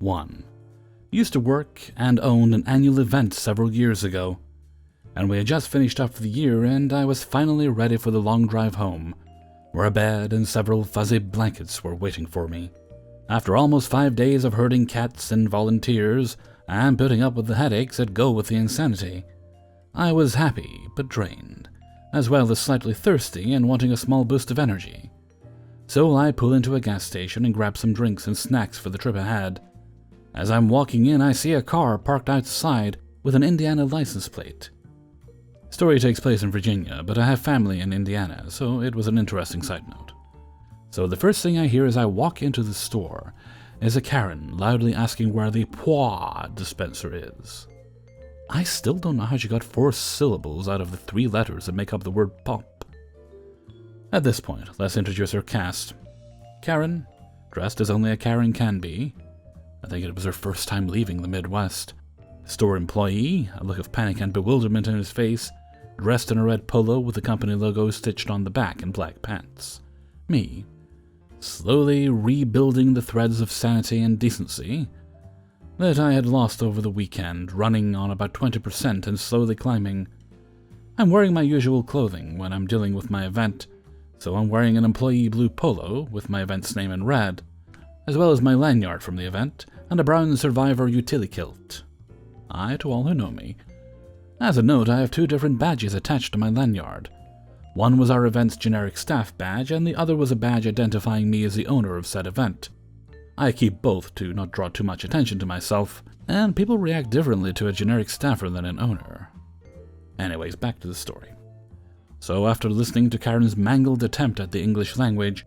1. Used to work and owned an annual event several years ago, and we had just finished up for the year and I was finally ready for the long drive home, where a bed and several fuzzy blankets were waiting for me. After almost 5 days of herding cats and volunteers and putting up with the headaches that go with the insanity, I was happy but drained, as well as slightly thirsty and wanting a small boost of energy. So I pull into a gas station and grab some drinks and snacks for the trip ahead. As I'm walking in, I see a car parked outside with an Indiana license plate. Story takes place in Virginia, but I have family in Indiana, so it was an interesting side note. So the first thing I hear as I walk into the store is a Karen loudly asking where the Pois dispenser is. I still don't know how she got 4 syllables out of the 3 letters that make up the word pop. At this point, let's introduce our cast. Karen, dressed as only a Karen can be. I think it was her first time leaving the Midwest. Store employee, a look of panic and bewilderment in his face, dressed in a red polo with the company logo stitched on the back and black pants. Me, slowly rebuilding the threads of sanity and decency that I had lost over the weekend, running on about 20% and slowly climbing. I'm wearing my usual clothing when I'm dealing with my event, so I'm wearing an employee blue polo with my event's name in red, as well as my lanyard from the event and a brown Survivor utility kilt. To all who know me. As a note, I have 2 different badges attached to my lanyard. One was our event's generic staff badge, and the other was a badge identifying me as the owner of said event. I keep both to not draw too much attention to myself, and people react differently to a generic staffer than an owner. Anyways, back to the story. So after listening to Karen's mangled attempt at the English language,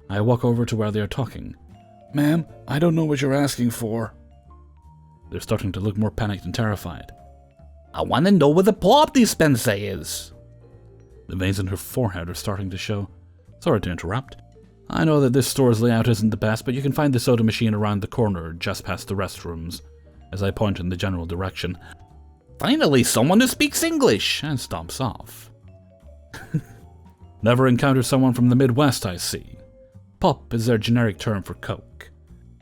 I walk over to where they are talking. "Ma'am, I don't know what you're asking for." They're starting to look more panicked and terrified. "I want to know where the pop dispenser is." The veins in her forehead are starting to show. Sorry to interrupt. I know that this store's layout isn't the best, but you can find the soda machine around the corner, just past the restrooms, as I point in the general direction. "Finally, someone who speaks English," and stomps off. Never encountered someone from the Midwest, I see. Pop is their generic term for Coke.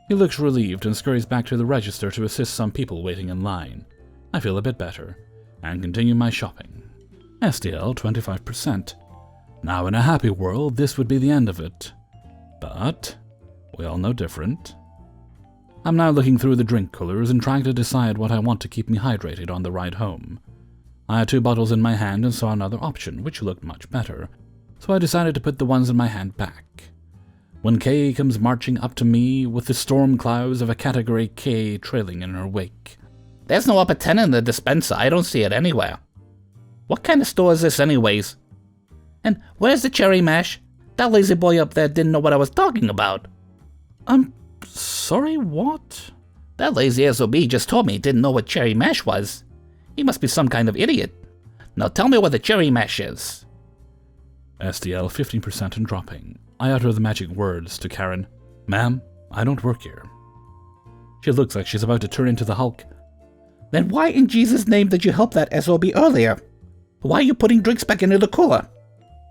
He looks relieved and scurries back to the register to assist some people waiting in line. I feel a bit better, and continue my shopping. SDL 25%. Now in a happy world, this would be the end of it. But we all know different. I'm now looking through the drink coolers and trying to decide what I want to keep me hydrated on the ride home. I had 2 bottles in my hand and saw another option, which looked much better, so I decided to put the ones in my hand back. When Kay comes marching up to me with the storm clouds of a Category K trailing in her wake. "There's no upper 10 in the dispenser. I don't see it anywhere. What kind of store is this anyways? And where's the cherry mash? That lazy boy up there didn't know what I was talking about." I'm sorry, what? "That lazy SOB just told me he didn't know what cherry mash was. He must be some kind of idiot. Now tell me where the cherry mash is." SDL 15% and dropping. I utter the magic words to Karen. "Ma'am, I don't work here." She looks like she's about to turn into the Hulk. "Then why in Jesus' name did you help that SOB earlier? Why are you putting drinks back into the cooler?"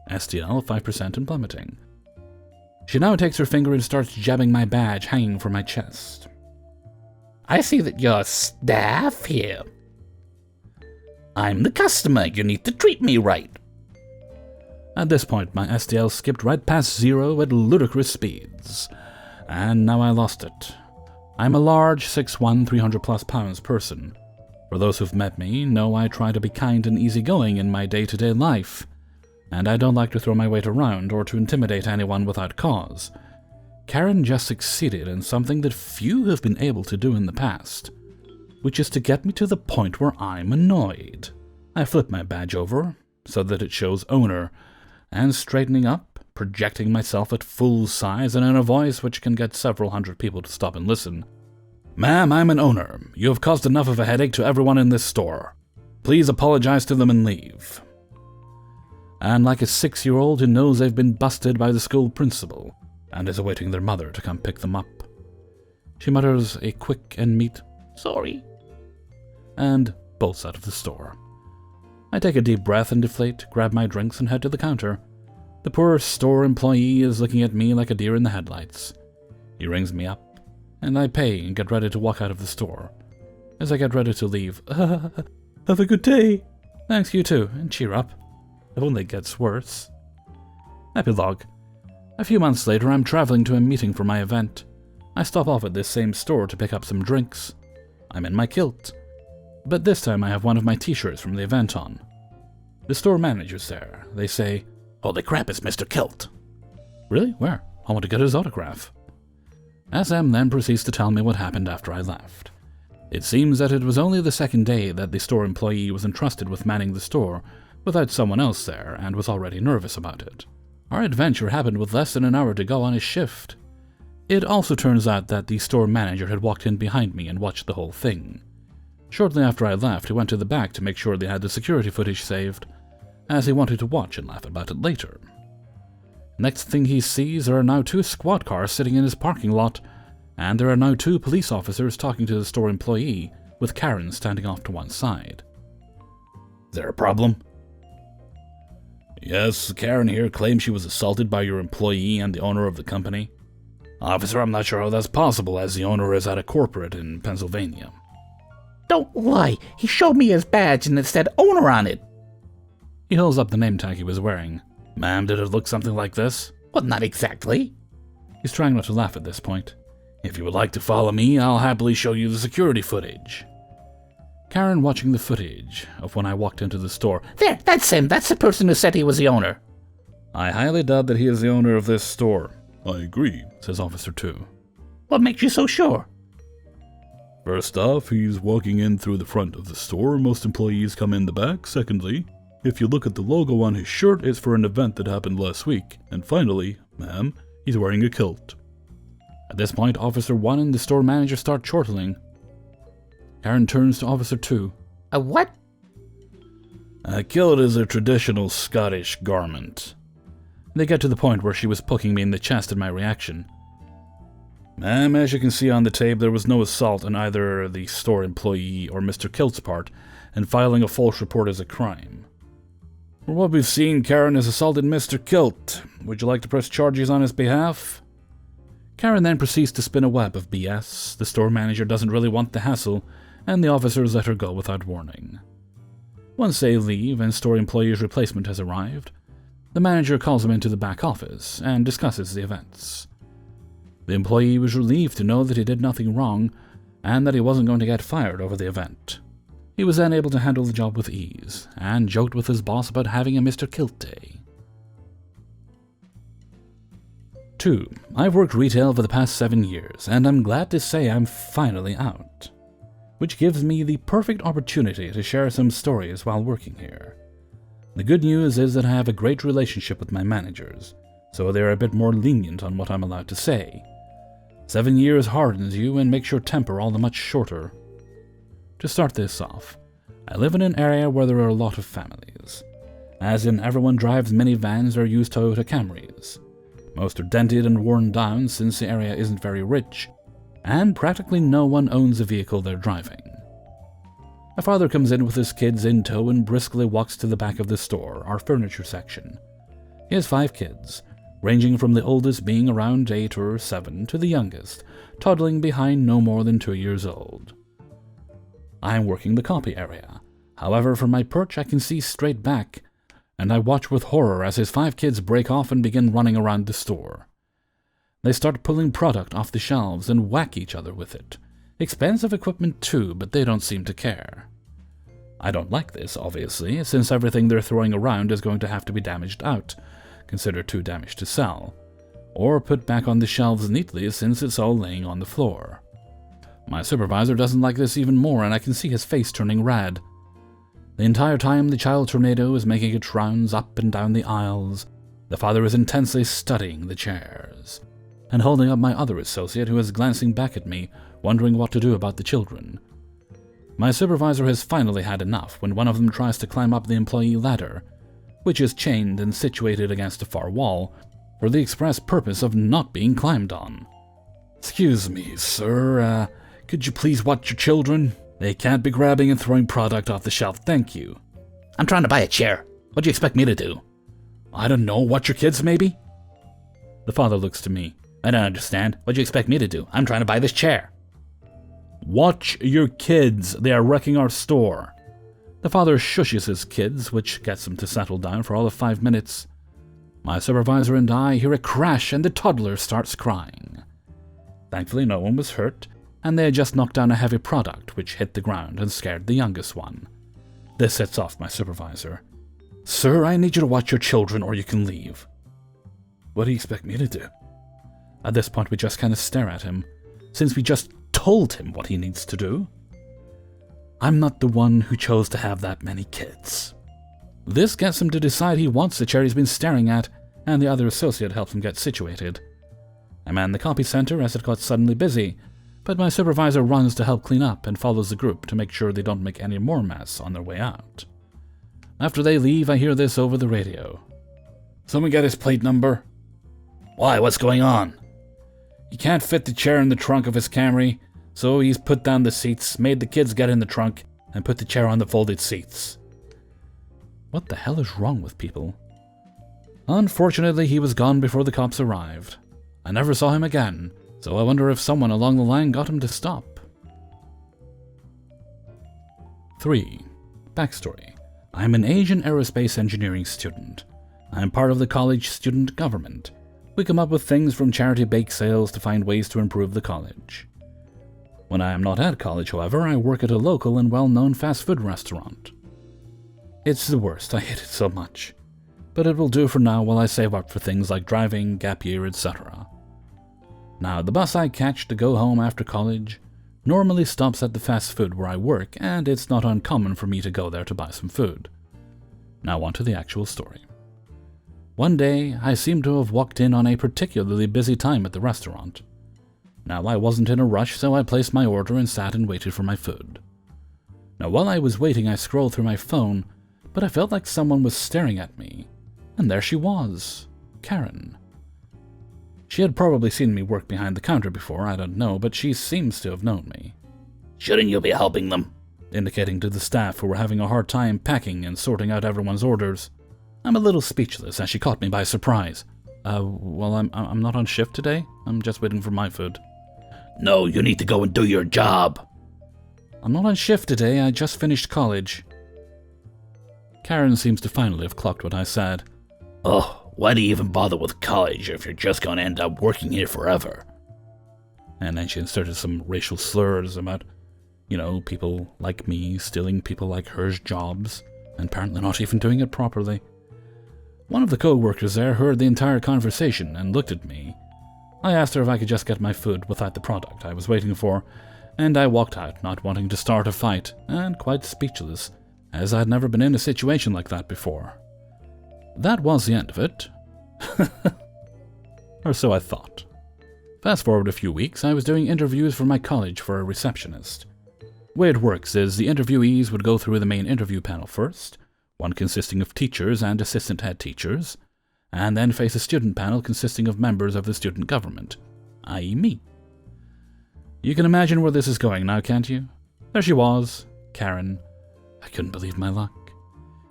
SDL 5% and plummeting. She now takes her finger and starts jabbing my badge hanging from my chest. "I see that you're staff here. I'm the customer. You need to treat me right." At this point, my SDL skipped right past 0 at ludicrous speeds, and now I lost it. I'm a large 6'1", 300+ pounds person. For those who've met me, know I try to be kind and easygoing in my day-to-day life, and I don't like to throw my weight around or to intimidate anyone without cause. Karen just succeeded in something that few have been able to do in the past, which is to get me to the point where I'm annoyed. I flip my badge over so that it shows owner, and straightening up, projecting myself at full size and in a voice which can get several hundred people to stop and listen. "Ma'am, I'm an owner. You have caused enough of a headache to everyone in this store. Please apologize to them and leave." And like a 6-year-old who knows they've been busted by the school principal and is awaiting their mother to come pick them up, she mutters a quick and neat "sorry" and bolts out of the store. I take a deep breath and deflate, grab my drinks, and head to the counter. The poor store employee is looking at me like a deer in the headlights. He rings me up. and I pay and get ready to walk out of the store. As I get ready to leave, have a good day. Thanks, you too, and cheer up. It only gets worse. Epilogue. A few months later, I'm traveling to a meeting for my event. I stop off at this same store to pick up some drinks. I'm in my kilt, but this time I have one of my t-shirts from the event on. The store manager's there. They say, "Holy crap, it's Mr. Kilt." Really? Where? I want to get his autograph. SM then proceeds to tell me what happened after I left. It seems that it was only the second day that the store employee was entrusted with manning the store without someone else there and was already nervous about it. Our adventure happened with less than an hour to go on his shift. It also turns out that the store manager had walked in behind me and watched the whole thing. Shortly after I left, he went to the back to make sure they had the security footage saved, as he wanted to watch and laugh about it later. Next thing he sees, there are now 2 squad cars sitting in his parking lot, and there are now 2 police officers talking to the store employee, with Karen standing off to one side. Is there a problem? Yes, Karen here claims she was assaulted by your employee and the owner of the company. Officer, I'm not sure how that's possible, as the owner is at a corporate in Pennsylvania. Don't lie. He showed me his badge and it said owner on it. He holds up the name tag he was wearing. Ma'am, did it look something like this? Well, not exactly. He's trying not to laugh at this point. If you would like to follow me, I'll happily show you the security footage. Karen watching the footage of when I walked into the store. There, that's him. That's the person who said he was the owner. I highly doubt that he is the owner of this store. I agree, says Officer 2. What makes you so sure? First off, he's walking in through the front of the store. Most employees come in the back. Secondly, if you look at the logo on his shirt, it's for an event that happened last week. And finally, ma'am, he's wearing a kilt. At this point, Officer 1 and the store manager start chortling. Karen turns to Officer 2. A what? A kilt is a traditional Scottish garment. They get to the point where she was poking me in the chest at my reaction. Ma'am, as you can see on the tape, there was no assault on either the store employee or Mr. Kilt's part, and filing a false report is a crime. From what we've seen, Karen has assaulted Mr. Kilt. Would you like to press charges on his behalf? Karen then proceeds to spin a web of BS. The store manager doesn't really want the hassle, and the officers let her go without warning. Once they leave and store employee's replacement has arrived, the manager calls him into the back office and discusses the events. The employee was relieved to know that he did nothing wrong and that he wasn't going to get fired over the event. He was then able to handle the job with ease and joked with his boss about having a Mr. Kilt day. 2. I've worked retail for the past 7 years, and I'm glad to say I'm finally out, which gives me the perfect opportunity to share some stories while working here. The good news is that I have a great relationship with my managers, so they're a bit more lenient on what I'm allowed to say. 7 years hardens you and makes your temper all the much shorter. To start this off, I live in an area where there are a lot of families, as in everyone drives minivans or use Toyota Camrys. Most are dented and worn down since the area isn't very rich, and practically no one owns a vehicle they're driving. A father comes in with his kids in tow and briskly walks to the back of the store, our furniture section. He has 5 kids, ranging from the oldest being around 8 or 7 to the youngest, toddling behind no more than 2 years old. I am working the copy area. However, from my perch I can see straight back, and I watch with horror as his 5 kids break off and begin running around the store. They start pulling product off the shelves and whack each other with it. Expensive equipment too, but they don't seem to care. I don't like this, obviously, since everything they're throwing around is going to have to be damaged out, considered too damaged to sell, or put back on the shelves neatly since it's all laying on the floor. My supervisor doesn't like this even more, and I can see his face turning red. The entire time the child tornado is making its rounds up and down the aisles, the father is intensely studying the chairs, and holding up my other associate who is glancing back at me, wondering what to do about the children. My supervisor has finally had enough when one of them tries to climb up the employee ladder, which is chained and situated against a far wall, for the express purpose of not being climbed on. "Excuse me, sir, could you please watch your children? They can't be grabbing and throwing product off the shelf, thank you." I'm trying to buy a chair. What do you expect me to do? "I don't know, watch your kids maybe?" The father looks to me. I don't understand. What do you expect me to do? I'm trying to buy this chair. Watch your kids. They are wrecking our store. The father shushes his kids, which gets them to settle down for all of 5 minutes. My supervisor and I hear a crash and the toddler starts crying. Thankfully, no one was hurt, and they had just knocked down a heavy product which hit the ground and scared the youngest one. This sets off my supervisor. Sir, I need you to watch your children or you can leave. What do you expect me to do? At this point, we just kind of stare at him, since we just told him what he needs to do. I'm not the one who chose to have that many kids. This gets him to decide he wants the chair he's been staring at, and the other associate helps him get situated. I man the copy center as it got suddenly busy, but my supervisor runs to help clean up and follows the group to make sure they don't make any more mess on their way out. After they leave, I hear this over the radio. Someone get his plate number? Why, what's going on? He can't fit the chair in the trunk of his Camry, so he's put down the seats, made the kids get in the trunk, and put the chair on the folded seats. What the hell is wrong with people? Unfortunately, he was gone before the cops arrived. I never saw him again, so I wonder if someone along the line got him to stop. 3. Backstory. I'm an Asian aerospace engineering student. I'm part of the college student government. We come up with things from charity bake sales to find ways to improve the college. When I am not at college, however, I work at a local and well-known fast food restaurant. It's the worst, I hate it so much. But it will do for now while I save up for things like driving, gap year, etc. Now, the bus I catch to go home after college normally stops at the fast food where I work, and it's not uncommon for me to go there to buy some food. Now on to the actual story. One day, I seem to have walked in on a particularly busy time at the restaurant. Now, I wasn't in a rush, so I placed my order and sat and waited for my food. Now, while I was waiting, I scrolled through my phone, but I felt like someone was staring at me. And there she was, Karen. She had probably seen me work behind the counter before, I don't know, but she seems to have known me. Shouldn't you be helping them? Indicating to the staff who were having a hard time packing and sorting out everyone's orders. I'm a little speechless as she caught me by surprise. Well, I'm not on shift today. I'm just waiting for my food. No, you need to go and do your job. I'm not on shift today. I just finished college. Karen seems to finally have clocked what I said. Oh, why do you even bother with college if you're just going to end up working here forever? And then she inserted some racial slurs about, people like me stealing people like her's jobs, and apparently not even doing it properly. One of the co-workers there heard the entire conversation and looked at me. I asked her if I could just get my food without the product I was waiting for, and I walked out, not wanting to start a fight, and quite speechless, as I'd never been in a situation like that before. That was the end of it. Or so I thought. Fast forward a few weeks, I was doing interviews for my college for a receptionist. The way it works is the interviewees would go through the main interview panel first, one consisting of teachers and assistant head teachers, and then face a student panel consisting of members of the student government, i.e. me. You can imagine where this is going now, can't you? There she was, Karen. I couldn't believe my luck.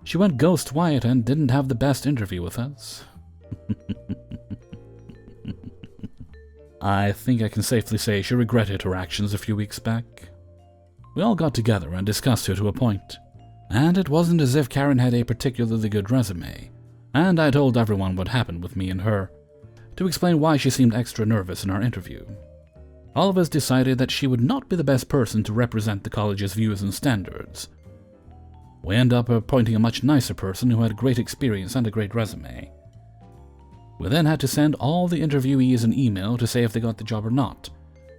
She went ghost white and didn't have the best interview with us. I think I can safely say she regretted her actions a few weeks back. We all got together and discussed her to a point, and it wasn't as if Karen had a particularly good resume, and I told everyone what happened with me and her, to explain why she seemed extra nervous in our interview. All of us decided that she would not be the best person to represent the college's views and standards. We ended up appointing a much nicer person who had great experience and a great resume. We then had to send all the interviewees an email to say if they got the job or not,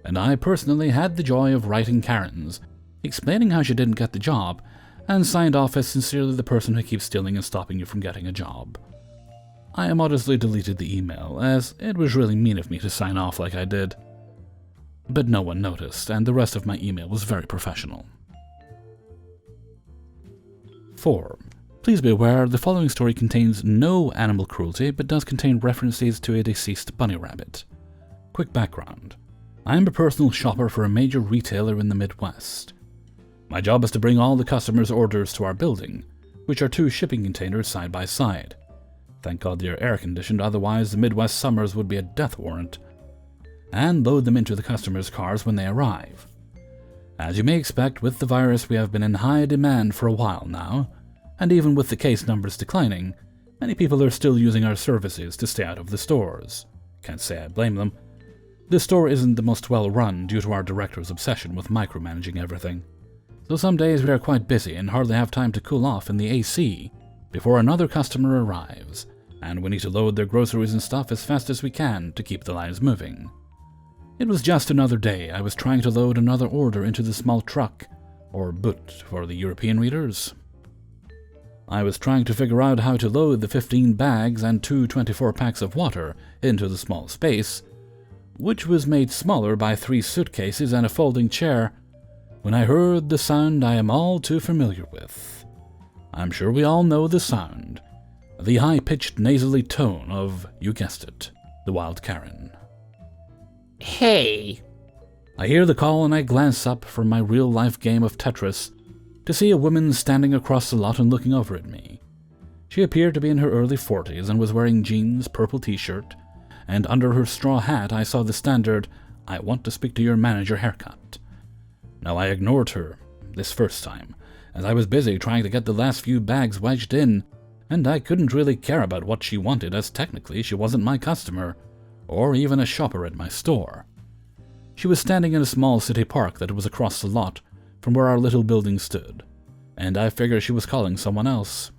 and I personally had the joy of writing Karen's, explaining how she didn't get the job, and signed off as sincerely the person who keeps stealing and stopping you from getting a job. I modestly deleted the email, as it was really mean of me to sign off like I did. But no one noticed, and the rest of my email was very professional. 4. Please be aware, the following story contains no animal cruelty, but does contain references to a deceased bunny rabbit. Quick background. I am a personal shopper for a major retailer in the Midwest. My job is to bring all the customers' orders to our building, which are 2 shipping containers side by side. Thank God they are air-conditioned, otherwise the Midwest summers would be a death warrant. and load them into the customers' cars when they arrive. As you may expect, with the virus we have been in high demand for a while now, and even with the case numbers declining, many people are still using our services to stay out of the stores. Can't say I blame them. The store isn't the most well run due to our director's obsession with micromanaging everything. So some days we are quite busy and hardly have time to cool off in the AC before another customer arrives, and we need to load their groceries and stuff as fast as we can to keep the lines moving. It was just another day I was trying to load another order into the small truck, or boot for the European readers. I was trying to figure out how to load the 15 bags and 2 24-packs of water into the small space, which was made smaller by 3 suitcases and a folding chair, when I heard the sound I am all too familiar with. I'm sure we all know the sound, the high-pitched nasally tone of, you guessed it, the Wild Karen. Hey! I hear the call and I glance up from my real-life game of Tetris to see a woman standing across the lot and looking over at me. She appeared to be in her early 40s and was wearing jeans, purple t-shirt, and under her straw hat I saw the standard, "I want to speak to your manager" haircut. Now I ignored her, this first time, as I was busy trying to get the last few bags wedged in, and I couldn't really care about what she wanted as technically she wasn't my customer, or even a shopper at my store. She was standing in a small city park that was across the lot from where our little building stood, and I figured she was calling someone else.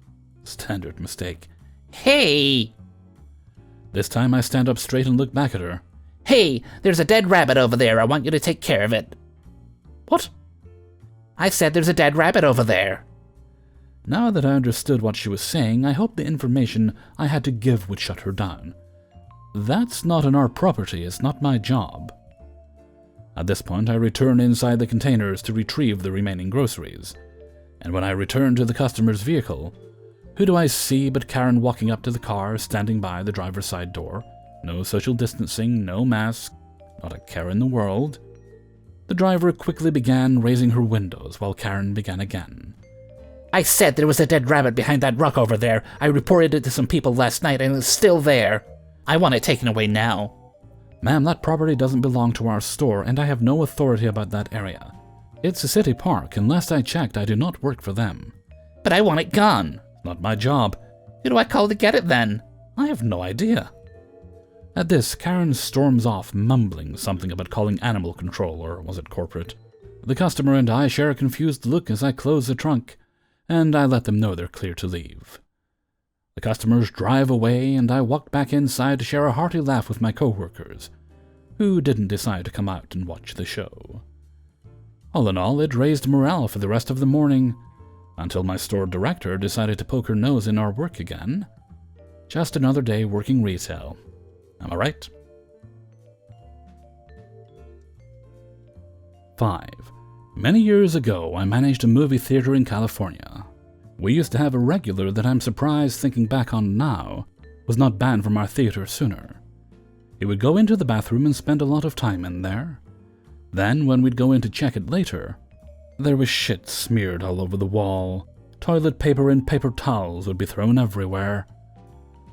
Standard mistake. Hey! This time I stand up straight and look back at her. Hey, there's a dead rabbit over there. I want you to take care of it. What? I said there's a dead rabbit over there. Now that I understood what she was saying, I hoped the information I had to give would shut her down. That's not on our property, it's not my job. At this point, I returned inside the containers to retrieve the remaining groceries, and when I returned to the customer's vehicle, who do I see but Karen walking up to the car, standing by the driver's side door? No social distancing, no mask, not a care in the world. The driver quickly began raising her windows while Karen began again. I said there was a dead rabbit behind that rock over there. I reported it to some people last night and it's still there. I want it taken away now. Ma'am, that property doesn't belong to our store, and I have no authority about that area. It's a city park, and last I checked, I do not work for them. But I want it gone. Not my job. Who do I call to get it then? I have no idea. At this, Karen storms off, mumbling something about calling animal control, or was it corporate? The customer and I share a confused look as I close the trunk, and I let them know they're clear to leave. The customers drive away, and I walk back inside to share a hearty laugh with my coworkers, who didn't decide to come out and watch the show. All in all, it raised morale for the rest of the morning, until my store director decided to poke her nose in our work again. Just another day working retail. Am I right? 5. Many years ago, I managed a movie theater in California. We used to have a regular that I'm surprised, thinking back on now, was not banned from our theater sooner. He would go into the bathroom and spend a lot of time in there. Then, when we'd go in to check it later, there was shit smeared all over the wall. Toilet paper and paper towels would be thrown everywhere.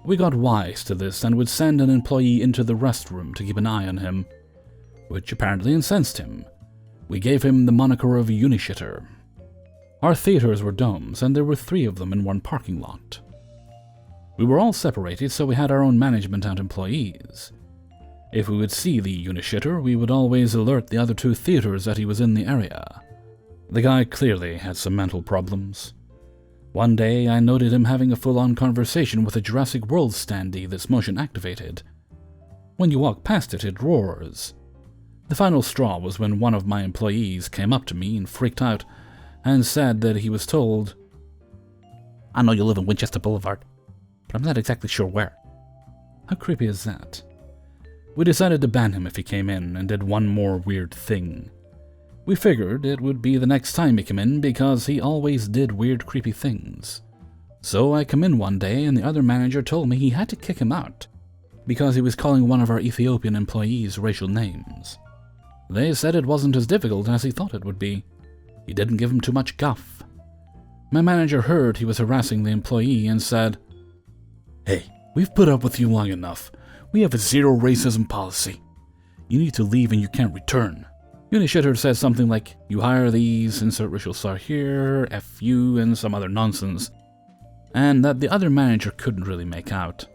We got wise to this and would send an employee into the restroom to keep an eye on him, which apparently incensed him. We gave him the moniker of Unishitter. Our theaters were domes, and there were 3 of them in one parking lot. We were all separated, so we had our own management and employees. If we would see the Unishitter, we would always alert the other 2 theaters that he was in the area. The guy clearly had some mental problems. One day, I noted him having a full-on conversation with a Jurassic World standee that's motion-activated. When you walk past it, it roars. The final straw was when one of my employees came up to me and freaked out and said that he was told, I know you live in Winchester Boulevard, but I'm not exactly sure where. How creepy is that? We decided to ban him if he came in and did one more weird thing. We figured it would be the next time he came in because he always did weird, creepy things. So I come in one day and the other manager told me he had to kick him out because he was calling one of our Ethiopian employees racial names. They said it wasn't as difficult as he thought it would be. He didn't give him too much guff. My manager heard he was harassing the employee and said, Hey, we've put up with you long enough. We have a zero racism policy. You need to leave and you can't return. Unishitter says something like, you hire these, insert racial star here, F you, and some other nonsense. And that the other manager couldn't really make out.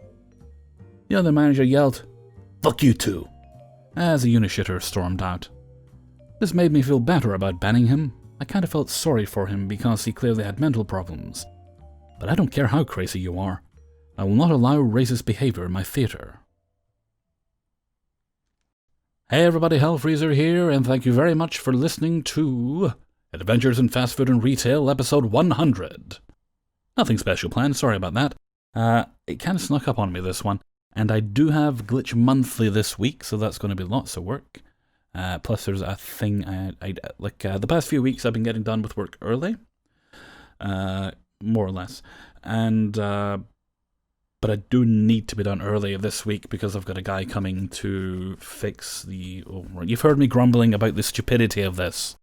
The other manager yelled, "Fuck you too," as the Unishitter stormed out. This made me feel better about banning him. I kind of felt sorry for him because he clearly had mental problems. But I don't care how crazy you are. I will not allow racist behavior in my theater. Hey everybody, Hellfreezer here, and thank you very much for listening to Adventures in Fast Food and Retail, episode 100. Nothing special planned, sorry about that. It kind of snuck up on me, this one. And I do have Glitch Monthly this week, so that's going to be lots of work. Plus there's a thing, the past few weeks I've been getting done with work early. More or less. And, but I do need to be done early this week because I've got a guy coming to fix the... Oh, you've heard me grumbling about the stupidity of this.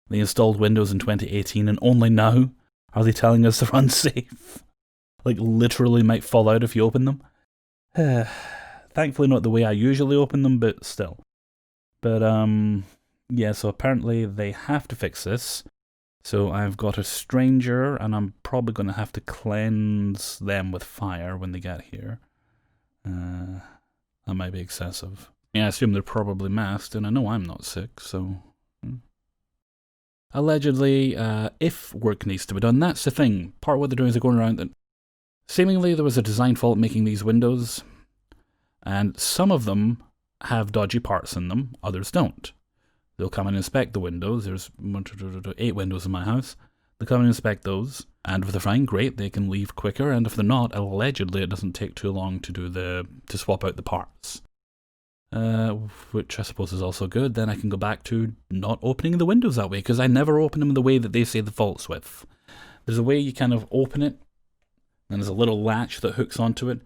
They installed Windows in 2018 and only now are they telling us they're unsafe. Like literally might fall out if you open them. Thankfully not the way I usually open them, but still. But yeah, so apparently they have to fix this. So I've got a stranger, and I'm probably going to have to cleanse them with fire when they get here. That might be excessive. Yeah, I assume they're probably masked, and I know I'm not sick, so... Allegedly, if work needs to be done, that's the thing. Part of what they're doing is they're going around that... Seemingly there was a design fault making these windows, and some of them have dodgy parts in them, others don't. They'll come and inspect the windows. There's 8 windows in my house. They'll come and inspect those, and if they're fine, great, they can leave quicker, and if they're not, allegedly it doesn't take too long to swap out the parts. Which I suppose is also good. Then I can go back to not opening the windows that way, because I never open them the way that they say the fault's with. There's a way you kind of open it, and there's a little latch that hooks onto it.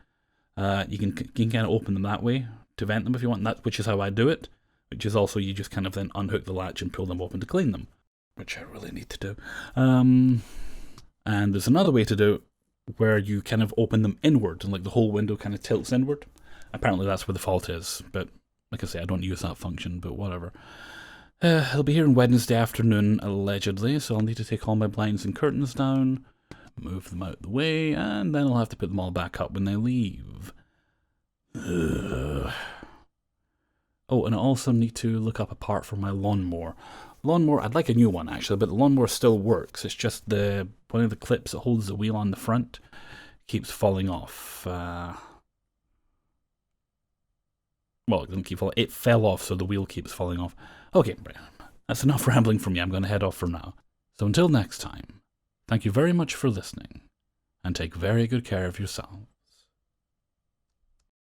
You can kind of open them that way to vent them if you want, which is how I do it. Which is also you just kind of then unhook the latch and pull them open to clean them, which I really need to do. And there's another way to do it where you kind of open them inward and like the whole window kind of tilts inward. Apparently that's where the fault is, but like I say, I don't use that function, but whatever. I'll be here on Wednesday afternoon, allegedly, so I'll need to take all my blinds and curtains down, move them out the way, and then I'll have to put them all back up when they leave. Oh, and I also need to look up a part for my lawnmower. Lawnmower, I'd like a new one actually, but the lawnmower still works. It's just one of the clips that holds the wheel on the front keeps falling off. Well, it doesn't keep falling. It fell off, so the wheel keeps falling off. Okay, that's enough rambling from me. I'm going to head off for now. So until next time, thank you very much for listening, and take very good care of yourself.